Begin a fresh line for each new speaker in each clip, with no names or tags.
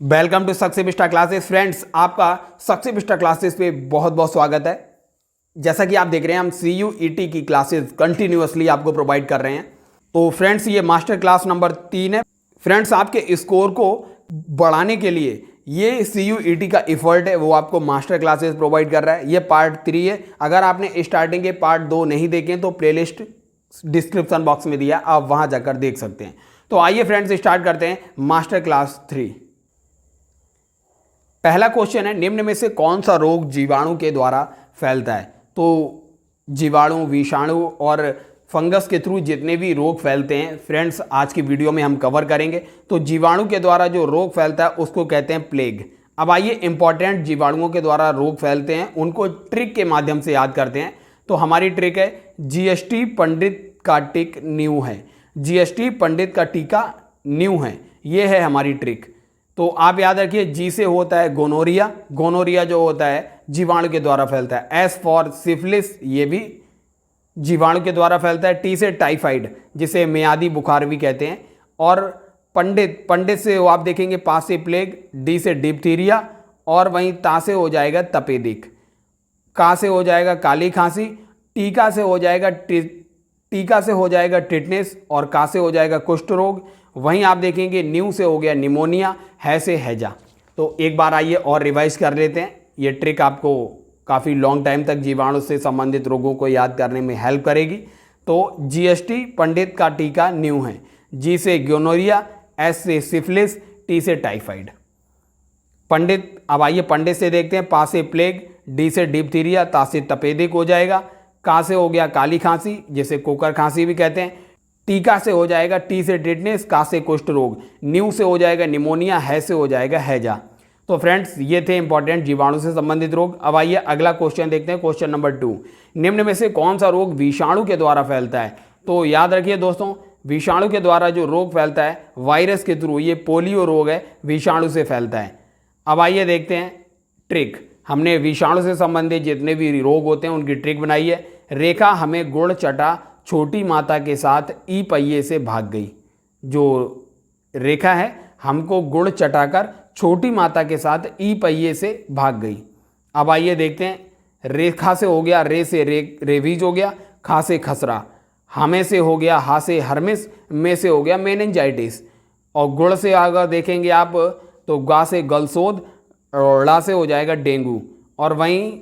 Welcome to success star classes. Friends, आपका success star classes पे बहुत बहुत स्वागत है। जैसा कि आप देख रहे हैं, हम CUET की क्लासेस कंटिन्यूअसली आपको प्रोवाइड कर रहे हैं। तो फ्रेंड्स, ये मास्टर क्लास नंबर 3 है। फ्रेंड्स, आपके स्कोर को बढ़ाने के लिए ये CUET का एफर्ट है, वो आपको मास्टर क्लासेस प्रोवाइड कर रहा है। ये पार्ट 3 है। अगर आपने स्टार्टिंग के पार्ट 2 नहीं देखे तो प्लेलिस्ट डिस्क्रिप्शन बॉक्स में दिया, आप वहाँ जाकर देख सकते हैं। तो आइए फ्रेंड्स, स्टार्ट करते हैं मास्टर क्लास 3। पहला क्वेश्चन है, निम्न में से कौन सा रोग जीवाणु के द्वारा फैलता है? तो जीवाणु, विषाणु और फंगस के थ्रू जितने भी रोग फैलते हैं फ्रेंड्स, आज की वीडियो में हम कवर करेंगे। तो जीवाणु के द्वारा जो रोग फैलता है उसको कहते हैं प्लेग। अब आइए इंपॉर्टेंट जीवाणुओं के द्वारा रोग फैलते हैं उनको ट्रिक के माध्यम से याद करते हैं। तो हमारी ट्रिक है GST पंडित का टिक न्यू है। GST पंडित का टीका न्यू है, ये है हमारी ट्रिक। तो आप याद रखिए, जी से होता है गोनोरिया। गोनोरिया जो होता है जीवाणु के द्वारा फैलता है। एस फॉर सिफिलिस, ये भी जीवाणु के द्वारा फैलता है। टी से टाइफाइड, जिसे मियादी बुखार भी कहते हैं। और पंडित, पंडित से आप देखेंगे पा से प्लेग, डी से डिप्थीरिया, और वहीं ता से हो जाएगा तपेदिक, का से हो जाएगा काली खांसी, टीका से हो जाएगा टिटनेस, और का से हो जाएगा कुष्ठ रोग। वहीं आप देखेंगे न्यू से हो गया निमोनिया, है से हैजा। तो एक बार आइए और रिवाइज कर लेते हैं। ये ट्रिक आपको काफ़ी लॉन्ग टाइम तक जीवाणु से संबंधित रोगों को याद करने में हेल्प करेगी। तो GST पंडित का टीका न्यू है। जी से गोनोरिया, एस से सिफिलिस, टी से टाइफाइड। पंडित, अब आइए पंडित से देखते हैं। पा से प्लेग, डी से डिप्थीरिया, ता से तपेदिक हो जाएगा, का से हो गया काली खांसी, जिसे कोकर खांसी भी कहते हैं। टीका से हो जाएगा टी से टिटनेस, का से कुष्ठ रोग, न्यू से हो जाएगा निमोनिया, है से हो जाएगा हैजा। तो फ्रेंड्स, ये थे इंपॉर्टेंट जीवाणु से संबंधित रोग। अब आइए अगला क्वेश्चन देखते हैं, क्वेश्चन नंबर 2। निम्न में से कौन सा रोग विषाणु के द्वारा फैलता है? तो याद रखिए दोस्तों, विषाणु के द्वारा जो रोग फैलता है वायरस के थ्रू, ये पोलियो रोग है, विषाणु से फैलता है। अब आइए देखते हैं ट्रिक। हमने विषाणु से संबंधित जितने भी रोग होते हैं उनकी ट्रिक बनाई है। रेखा हमें गुड़ चटा छोटी माता के साथ ई पहिए से भाग गई। जो रेखा है हमको गुड़ चटाकर छोटी माता के साथ ई पहिए से भाग गई। अब आइए देखते हैं, रेखा से हो गया रे से रेवीज हो गया, खा से खसरा, हमें से हो गया हा से हर्मिस, में से हो गया मेनिंजाइटिस, और गुड़ से अगर देखेंगे आप तो गा से गलसोद, और ड़ा से हो जाएगा डेंगू, और वहीं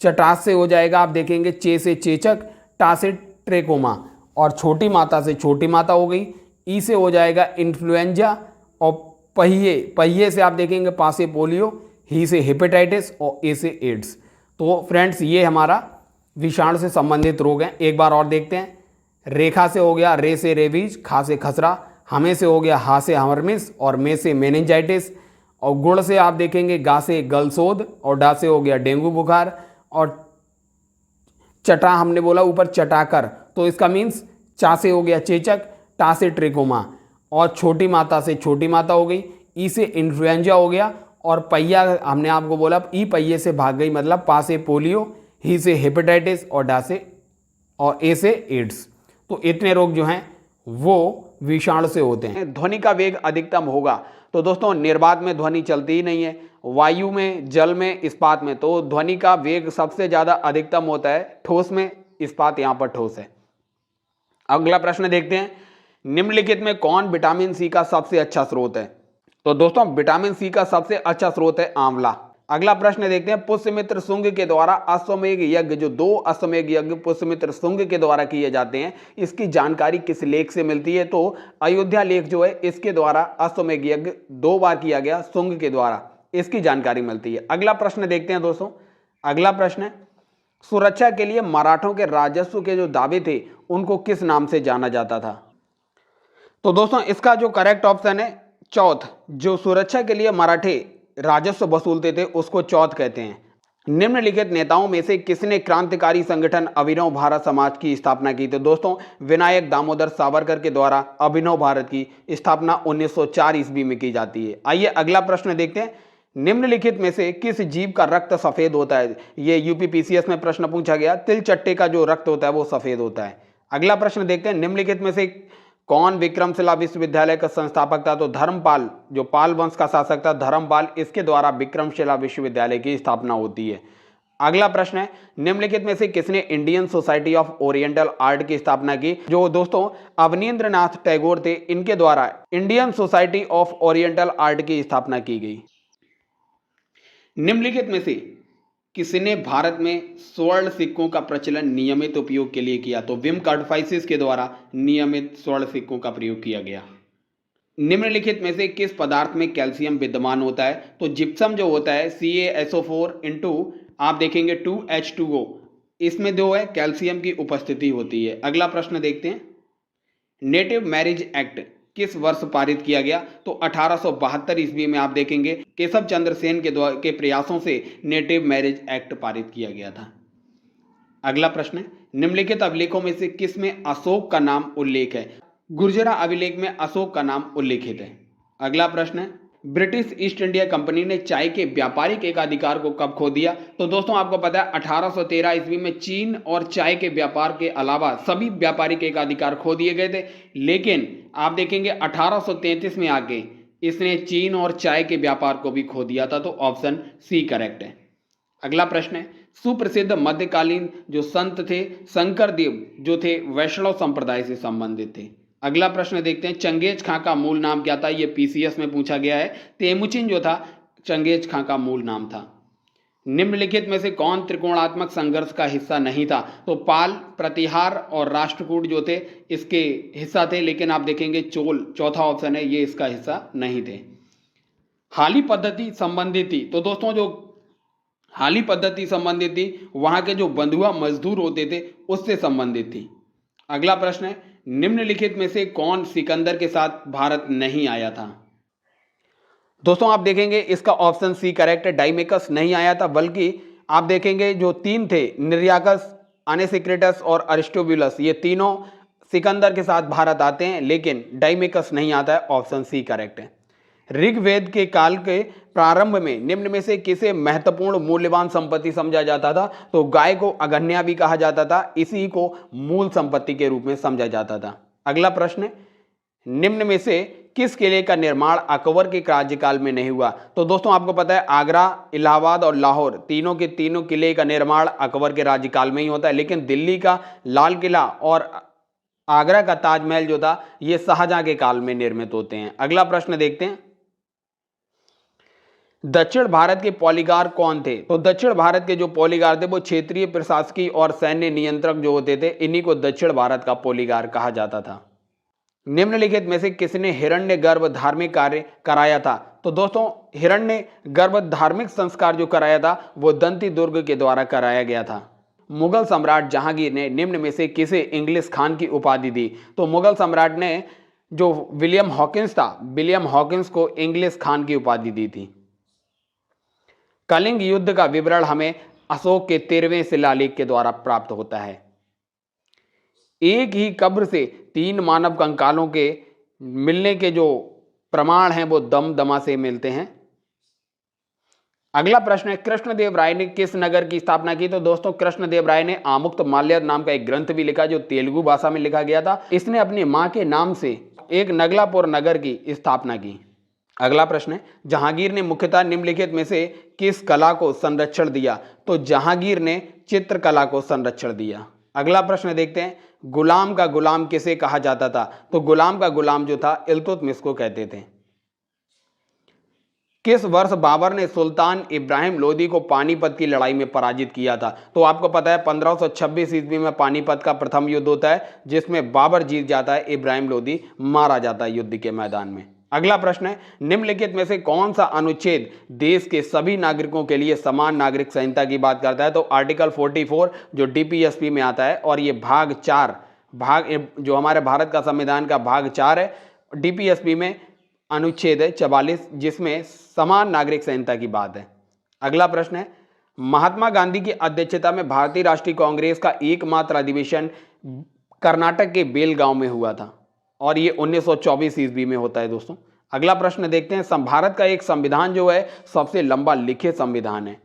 चटास से हो जाएगा आप देखेंगे चे से चेचक, टा से ट्रेकोमा, और छोटी माता से छोटी माता हो गई। ई से हो जाएगा इन्फ्लुएंजा, और पहिए से आप देखेंगे पा से पोलियो, ही से हेपेटाइटिस, और ए से एड्स। तो फ्रेंड्स, ये हमारा विषाणु से संबंधित रोग हैं। एक बार और देखते हैं। रेखा से हो गया रे से रेबीज, खा से खसरा, हमें से हो गया हा से हर्मिस, और में से मेनिंजाइटिस, और गुड़ से आप देखेंगे गा से गलसोद, और डा से हो गया डेंगू बुखार, और चटा हमने बोला ऊपर चटाकर, तो इसका मीन्स चा से हो गया चेचक, टा से ट्रिकोमा, और छोटी माता से छोटी माता हो गई, ई से इन्फ्लुएंजा हो गया, और पहिया हमने आपको बोला ई पहिए से भाग गई, मतलब पा से पोलियो, ही से हेपेटाइटिस, और डा से और ए से एड्स। तो इतने रोग जो हैं वो विषाणु से होते हैं। ध्वनि का वेग अधिकतम होगा। तो दोस्तों, निर्वात में ध्वनि चलती ही नहीं है, वायु में, जल में, इस्पात में। तो ध्वनि का वेग सबसे ज़्यादा अधिकतम होता है ठोस में, इस्पात यहाँ पर ठोस है। अगला प्रश्न देखते हैं, निम्नलिखित में कौन विटामिन सी का सबसे अच्छा स्रोत है? तो दोस्तों, विटामिन सी का सबसे अच्छा स्रोत है आंवला। अगला प्रश्न देखते हैं, पुष्यमित्र शुंग के द्वारा अश्वमेध यज्ञ, जो 2 अश्वमेध यज्ञ पुष्यमित्र शुंग के द्वारा किए जाते हैं, इसकी जानकारी किस लेख से मिलती है? तो अयोध्या लेख जो है, इसके द्वारा अश्वमेध यज्ञ 2 बार किया गया शुंग के द्वारा, इसकी जानकारी मिलती है। अगला प्रश्न देखते हैं दोस्तों। अगला प्रश्न है, सुरक्षा के लिए मराठों के राजस्व के जो दावे थे उनको किस नाम से जाना जाता था? तो दोस्तों, इसका जो करेक्ट ऑप्शन है चौथ। जो सुरक्षा के लिए मराठे राजस्व वसूलते थे उसको चौथ कहते हैं। निम्नलिखित नेताओं में से किसने क्रांतिकारी संगठन अभिनव भारत समाज की स्थापना की? तो दोस्तों, विनायक दामोदर सावरकर के द्वारा अभिनव भारत की स्थापना 1904 ईस्वी में की जाती है। आइए अगला प्रश्न देखते हैं, निम्नलिखित में से किस जीव का रक्त सफेद होता है? ये UPPCS में प्रश्न पूछा गया। तिल चट्टे का जो रक्त होता है वो सफेद होता है। अगला प्रश्न देखते हैं, निम्नलिखित में से कौन विक्रमशिला विश्वविद्यालय का संस्थापक था? तो धर्मपाल, जो पाल वंश का शासक था धर्मपाल, इसके द्वारा विक्रमशिला विश्वविद्यालय की स्थापना होती है। अगला प्रश्न है, निम्नलिखित में से किसने Indian society of oriental art की स्थापना की? जो दोस्तों अवनींद्रनाथ टैगोर थे, इनके द्वारा Indian society of oriental art की स्थापना की गई। निम्नलिखित में से किसने भारत में स्वर्ण सिक्कों का प्रचलन नियमित उपयोग के लिए किया? तो विम कार्डफाइसिस के द्वारा नियमित स्वर्ण सिक्कों का प्रयोग किया गया। निम्नलिखित में से किस पदार्थ में कैल्शियम विद्यमान होता है? तो जिप्सम जो होता है CaSO4 इंटू आप देखेंगे 2H2O, इसमें जो है कैल्शियम की उपस्थिति होती है। अगला प्रश्न देखते हैं, नेटिव मैरिज एक्ट किस वर्ष पारित किया गया? तो 1872 ईस्वी में आप देखेंगे केशव चंद्र सेन के प्रयासों से नेटिव मैरिज एक्ट पारित किया गया था। अगला प्रश्न है, निम्नलिखित अभिलेखों में से किस में अशोक का नाम उल्लेख है? गुर्जरा अभिलेख में अशोक का नाम उल्लेखित है। अगला प्रश्न है, ब्रिटिश ईस्ट इंडिया कंपनी ने चाय के व्यापारिक एकाधिकार को कब खो दिया? तो दोस्तों आपको पता है 1813 ईस्वी में चीन और चाय के व्यापार के अलावा सभी व्यापारिक एकाधिकार खो दिए गए थे, लेकिन आप देखेंगे 1833 में आके इसने चीन और चाय के व्यापार को भी खो दिया था। तो ऑप्शन सी करेक्ट है। अगला प्रश्न है, सुप्रसिद्ध मध्यकालीन जो संत थे शंकर देव, जो थे वैष्णव संप्रदाय से संबंधित थे। अगला प्रश्न देखते हैं, चंगेज खां का मूल नाम क्या था? ये PCS में पूछा गया है। तेमुचिन जो था चंगेज खां का मूल नाम था। निम्नलिखित में से कौन त्रिकोणात्मक संघर्ष का हिस्सा नहीं था? तो पाल, प्रतिहार और राष्ट्रकूट जो थे इसके हिस्सा थे, लेकिन आप देखेंगे चोल, चौथा ऑप्शन है, ये इसका हिस्सा नहीं थे। हाली पद्धति संबंधित थी, तो दोस्तों जो हाली पद्धति संबंधित थी वहां के जो बंधुआ मजदूर होते थे उससे संबंधित थी। अगला प्रश्न है, निम्नलिखित में से कौन सिकंदर के साथ भारत नहीं आया था? दोस्तों आप देखेंगे इसका ऑप्शन सी करेक्ट है, डाइमेकस नहीं आया था, बल्कि आप देखेंगे जो तीन थे निर्याकस, अनेसिक्रेटस और अरिस्टोबुलस, ये तीनों सिकंदर के साथ भारत आते हैं, लेकिन डाइमेकस नहीं आता है। ऑप्शन सी करेक्ट है। ऋग्वेद के काल के प्रारंभ में निम्न में से किसे महत्वपूर्ण मूल्यवान संपत्ति समझा जाता था? तो गाय को अगन्या भी कहा जाता था, इसी को मूल संपत्ति के रूप में समझा जाता था। अगला प्रश्न, निम्न में से किस किले का निर्माण अकबर के राज्यकाल में नहीं हुआ? तो दोस्तों आपको पता है आगरा, इलाहाबाद और लाहौर तीनों के तीनों किले का निर्माण अकबर के राज्यकाल में ही होता है, लेकिन दिल्ली का लाल किला और आगरा का ताजमहल जो था ये शाहजहां के काल में निर्मित होते हैं। अगला प्रश्न देखते हैं, दक्षिण भारत के पॉलीगार कौन थे? तो दक्षिण भारत के जो पॉलीगार थे वो क्षेत्रीय प्रशासकीय और सैन्य नियंत्रक जो होते थे, इन्हीं को दक्षिण भारत का पॉलीगार कहा जाता था। निम्नलिखित में से किसने हिरण्यगर्भ धार्मिक कार्य कराया था? तो दोस्तों हिरण्यगर्भ धार्मिक संस्कार जो कराया था वो दंती दुर्ग के द्वारा कराया गया था। मुगल सम्राट जहांगीर ने निम्न में से किसे इंग्लिश खान की उपाधि दी? तो मुगल सम्राट ने जो विलियम हॉकिंस था, विलियम हॉकिंस को इंग्लिश खान की उपाधि दी थी। कलिंग युद्ध का विवरण हमें अशोक के 13वें शिलालेख के द्वारा प्राप्त होता है। एक ही कब्र से 3 मानव कंकालों के मिलने के जो प्रमाण हैं वो दमदमा से मिलते हैं। अगला प्रश्न है, कृष्णदेव राय ने किस नगर की स्थापना की? तो दोस्तों कृष्णदेव राय ने आमुक्त माल्यद नाम का एक ग्रंथ भी लिखा जो तेलुगु भाषा में लिखा गया था। इसने अपनी मां के नाम से एक नगलापुर नगर की स्थापना की। अगला प्रश्न है, जहांगीर ने मुख्यतः निम्नलिखित में से किस कला को संरक्षण दिया? तो जहांगीर ने चित्रकला को संरक्षण दिया। अगला प्रश्न देखते हैं, गुलाम का गुलाम किसे कहा जाता था? तो गुलाम का गुलाम जो था इल्तुतमिश को कहते थे। किस वर्ष बाबर ने सुल्तान इब्राहिम लोदी को पानीपत की लड़ाई में पराजित किया था? तो आपको पता है 1526 ईस्वी में पानीपत का प्रथम युद्ध होता है जिसमें बाबर जीत जाता है, इब्राहिम लोदी मारा जाता है युद्ध के मैदान में। अगला प्रश्न है, निम्नलिखित में से कौन सा अनुच्छेद देश के सभी नागरिकों के लिए समान नागरिक संहिता की बात करता है? तो आर्टिकल 44 जो DPSP में आता है, और ये भाग 4 जो हमारे भारत का संविधान का भाग 4 है, DPSP में अनुच्छेद है 44 जिसमें समान नागरिक संहिता की बात है। अगला प्रश्न है, महात्मा गांधी की अध्यक्षता में भारतीय राष्ट्रीय कांग्रेस का एकमात्र अधिवेशन कर्नाटक के बेलगांव में हुआ था और ये 1924 ईस्वी में होता है दोस्तों। अगला प्रश्न देखते हैं, भारत का एक संविधान जो है सबसे लंबा लिखित संविधान है।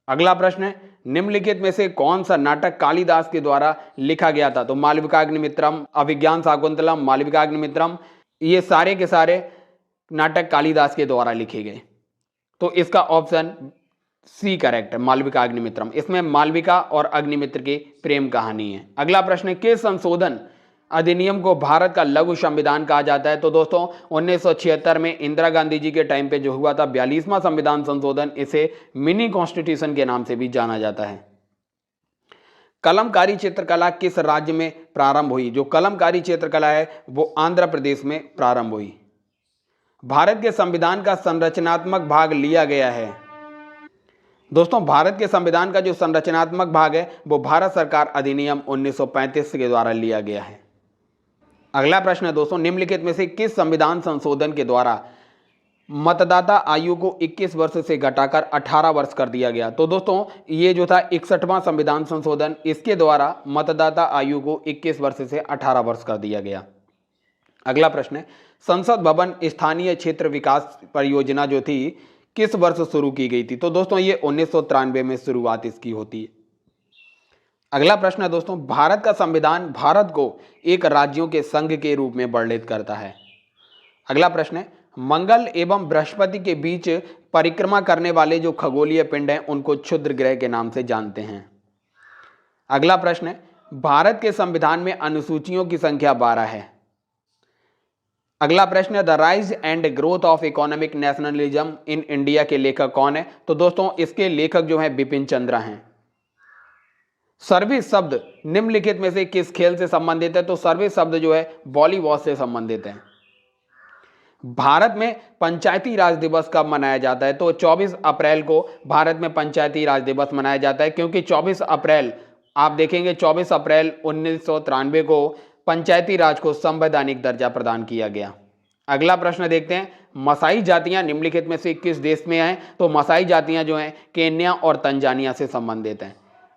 अगला प्रश्न है, निम्नलिखित में से कौन सा नाटक कालिदास के द्वारा लिखा गया था? तो मालविकाग्निमित्रम, अभिज्ञान शाकुंतलम, मालविकाग्निमित्रम, ये सारे के सारे नाटक कालिदास के द्वारा लिखे गए। तो इसका ऑप्शन सी करेक्ट है, मालविकाग्निमित्रम। इसमें मालविका और अग्निमित्र की प्रेम कहानी है। अगला प्रश्न है, किस संशोधन अधिनियम को भारत का लघु संविधान कहा जाता है? तो दोस्तों 1976 में इंदिरा गांधी जी के टाइम पे जो हुआ था 42वां संविधान संशोधन, इसे मिनी कॉन्स्टिट्यूशन के नाम से भी जाना जाता है। कलमकारी चित्रकला किस राज्य में प्रारंभ हुई? जो कलमकारी चित्रकला है वो आंध्र प्रदेश में प्रारंभ हुई। भारत के संविधान का संरचनात्मक भाग लिया गया है। दोस्तों भारत के संविधान का जो संरचनात्मक भाग है वो भारत सरकार अधिनियम 1935 के द्वारा लिया गया है। अगला प्रश्न है दोस्तों, निम्नलिखित में से किस संविधान संशोधन के द्वारा मतदाता आयु को 21 वर्ष से घटाकर 18 वर्ष कर दिया गया? तो दोस्तों ये जो था 61वां संविधान संशोधन, इसके द्वारा मतदाता आयु को 21 वर्ष से 18 वर्ष कर दिया गया। अगला प्रश्न है, संसद भवन स्थानीय क्षेत्र विकास परियोजना जो थी किस वर्ष शुरू की गई थी? तो दोस्तों ये 1993 में शुरुआत इसकी होती है। अगला प्रश्न है दोस्तों, भारत का संविधान भारत को एक राज्यों के संघ के रूप में वर्णित करता है। अगला प्रश्न है, मंगल एवं बृहस्पति के बीच परिक्रमा करने वाले जो खगोलीय पिंड हैं उनको क्षुद्र ग्रह के नाम से जानते हैं। अगला प्रश्न है, भारत के संविधान में अनुसूचियों की संख्या 12 है। अगला प्रश्न है, the rise and growth of economic nationalism in India के लेखक कौन है? तो दोस्तों इसके लेखक जो है बिपिन चंद्रा हैं। सर्विस शब्द निम्नलिखित में से किस खेल से संबंधित है? तो सर्विस शब्द जो है वॉलीबॉल से संबंधित है। भारत में पंचायती राज दिवस कब मनाया जाता है? तो 24 अप्रैल को भारत में पंचायती राज दिवस मनाया जाता है, क्योंकि 24 अप्रैल आप देखेंगे 24 अप्रैल 1993 को पंचायती राज को संवैधानिक दर्जा प्रदान किया गया। अगला प्रश्न देखते हैं, मसाई जातियां निम्नलिखित में से किस देश में हैं? तो मसाई जातियां जो हैं केन्या और तंजानिया से संबंधित हैं।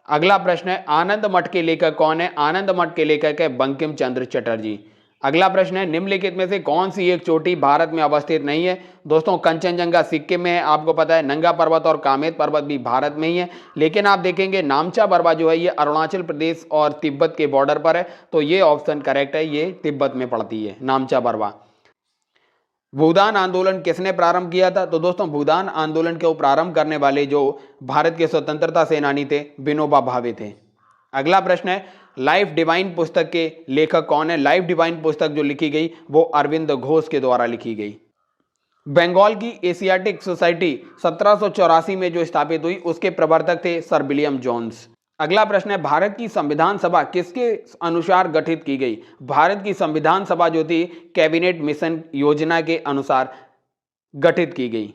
अगला प्रश्न है, आनंद मठ के लेखक कौन है? आनंद मठ के लेखक है बंकिम चंद्र चटर्जी। अगला प्रश्न है, निम्नलिखित में से कौन सी एक चोटी भारत में अवस्थित नहीं है? दोस्तों कंचनजंगा सिक्किम में है, आपको पता है। नंगा पर्वत और कामेत पर्वत भी भारत में ही है, लेकिन आप देखेंगे नामचा बरवा जो है ये अरुणाचल प्रदेश और तिब्बत के बॉर्डर पर है। तो ये ऑप्शन करेक्ट है, ये तिब्बत में पड़ती है नामचा बरवा। भूदान आंदोलन किसने प्रारंभ किया था? तो दोस्तों भूदान आंदोलन को प्रारंभ करने वाले जो भारत के स्वतंत्रता सेनानी थे विनोबा भावे थे। अगला प्रश्न है, लाइफ डिवाइन पुस्तक के लेखक कौन है? लाइफ डिवाइन पुस्तक जो लिखी गई वो अरविंद घोष के द्वारा लिखी गई। बंगाल की एशियाटिक सोसाइटी 1784 में जो स्थापित हुई उसके प्रवर्तक थे सर विलियम जोन्स। अगला प्रश्न है, भारत की संविधान सभा किसके अनुसार गठित की गई? भारत की संविधान सभा जो थी कैबिनेट मिशन योजना के अनुसार गठित की गई।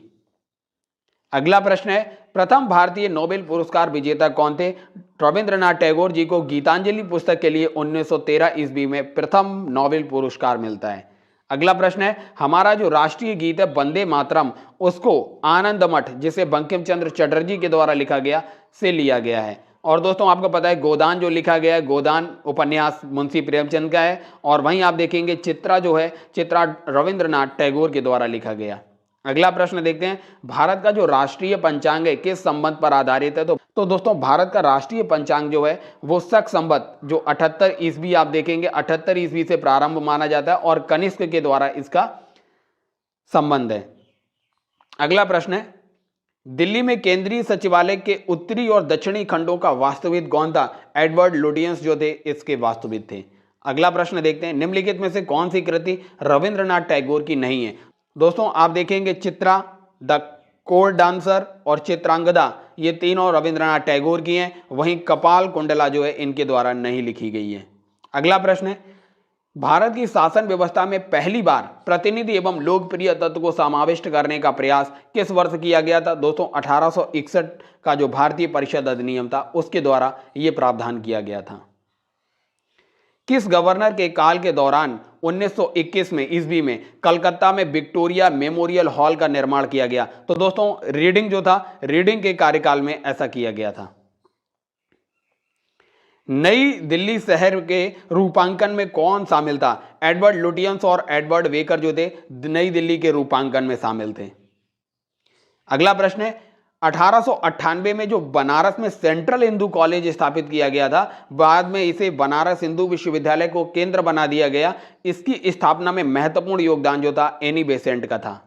अगला प्रश्न है, प्रथम भारतीय नोबेल पुरस्कार विजेता कौन थे? रविंद्रनाथ टैगोर जी को गीतांजलि पुस्तक के लिए 1913 ईस्वी में प्रथम नोबेल पुरस्कार मिलता है। अगला प्रश्न है, हमारा जो राष्ट्रीय गीत है वंदे मातरम, उसको आनंद मठ जिसे बंकिम चंद्र चटर्जी के द्वारा लिखा गया से लिया गया है। और दोस्तों आपको पता है गोदान जो लिखा गया है, गोदान उपन्यास मुंशी प्रेमचंद का है, और वहीं आप देखेंगे चित्रा जो है, चित्रा रविंद्रनाथ टैगोर के द्वारा लिखा गया। अगला प्रश्न देखते हैं, भारत का जो राष्ट्रीय पंचांग है किस संबंध पर आधारित है? तो दोस्तों भारत का राष्ट्रीय पंचांग जो है वो शक संवत जो 78 ईस्वी आप देखेंगे 78 ईस्वी से प्रारंभ माना जाता है और कनिष्क के द्वारा इसका संबंध है। अगला प्रश्न है, दिल्ली में केंद्रीय सचिवालय के उत्तरी और दक्षिणी खंडों का वास्तुविद कौन था? एडवर्ड लुटियंस जो थे इसके वास्तुविद थे। अगला प्रश्न देखते हैं, निम्नलिखित में से कौन सी कृति रविंद्रनाथ टैगोर की नहीं है? दोस्तों आप देखेंगे चित्रा, द कोर्ट डांसर और चित्रांगदा, ये तीनों रविंद्रनाथ टैगोर की हैं, वहीं कपाल कुंडला जो है इनके द्वारा नहीं लिखी गई है। अगला प्रश्न है, भारत की शासन व्यवस्था में पहली बार प्रतिनिधि एवं लोकप्रिय तत्व को समाविष्ट करने का प्रयास किस वर्ष किया गया था? दोस्तों 1861 का जो भारतीय परिषद अधिनियम था उसके द्वारा यह प्रावधान किया गया था। किस गवर्नर के काल के दौरान 1921 में ईस्वी में कलकत्ता में विक्टोरिया मेमोरियल हॉल का निर्माण किया गया? तो दोस्तों रीडिंग जो था, रीडिंग के कार्यकाल में ऐसा किया गया था। नई दिल्ली शहर के रूपांकन में कौन शामिल था? एडवर्ड लुटियंस और एडवर्ड वेकर जो थे नई दिल्ली के रूपांकन में शामिल थे। अगला प्रश्न है, 1898 में जो बनारस में सेंट्रल हिंदू कॉलेज स्थापित किया गया था, बाद में इसे बनारस हिंदू विश्वविद्यालय को केंद्र बना दिया गया। इसकी स्थापना में महत्वपूर्ण योगदान जो था एनी बेसेंट का था।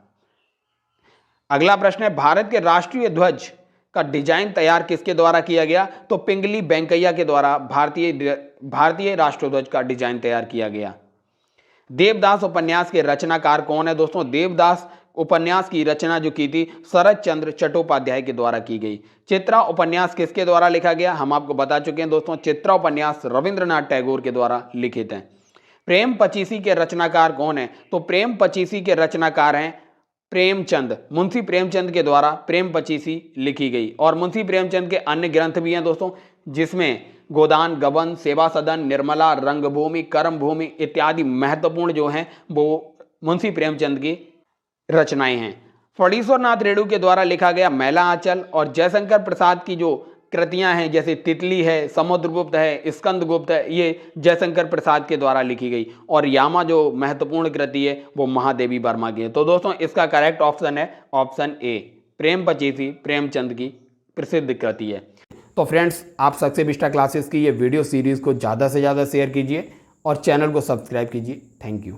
अगला प्रश्न है, भारत के राष्ट्रीय ध्वज का डिजाइन तैयार किसके द्वारा किया गया? तो पिंगली वेंकैया के द्वारा भारतीय राष्ट्रध्वज का डिजाइन तैयार किया गया। देवदास उपन्यास के रचनाकार कौन है? दोस्तों, देवदास उपन्यास की रचना जो की थी शरद चंद्र चट्टोपाध्याय के द्वारा की गई। चित्रा उपन्यास किसके द्वारा लिखा गया? हम आपको बता चुके हैं दोस्तों, चित्रा उपन्यास रविंद्रनाथ टैगोर के द्वारा लिखित है। प्रेम पचीसी के रचनाकार कौन है? तो प्रेम पचीसी के रचनाकार हैं प्रेमचंद। मुंशी प्रेमचंद के द्वारा प्रेम पचीसी लिखी गई। और मुंशी प्रेमचंद के अन्य ग्रंथ भी हैं दोस्तों, जिसमें गोदान, गबन, सेवा सदन, निर्मला, रंगभूमि, कर्मभूमि इत्यादि महत्वपूर्ण जो हैं वो मुंशी प्रेमचंद की रचनाएं हैं। फणीश्वरनाथ रेणु के द्वारा लिखा गया मैला आंचल और जयशंकर प्रसाद की जो कृतियां हैं जैसे तितली है, समुद्रगुप्त है, स्कंदगुप्त है, ये जयशंकर प्रसाद के द्वारा लिखी गई। और यामा जो महत्वपूर्ण कृति है वो महादेवी वर्मा की है। तो दोस्तों इसका करेक्ट ऑप्शन है ऑप्शन ए, प्रेम पचीसी प्रेमचंद की प्रसिद्ध कृति है। तो फ्रेंड्स, आप सक्सेस विस्टा क्लासेस की ये वीडियो सीरीज को ज़्यादा से ज़्यादा शेयर कीजिए और चैनल को सब्सक्राइब कीजिए। Thank you.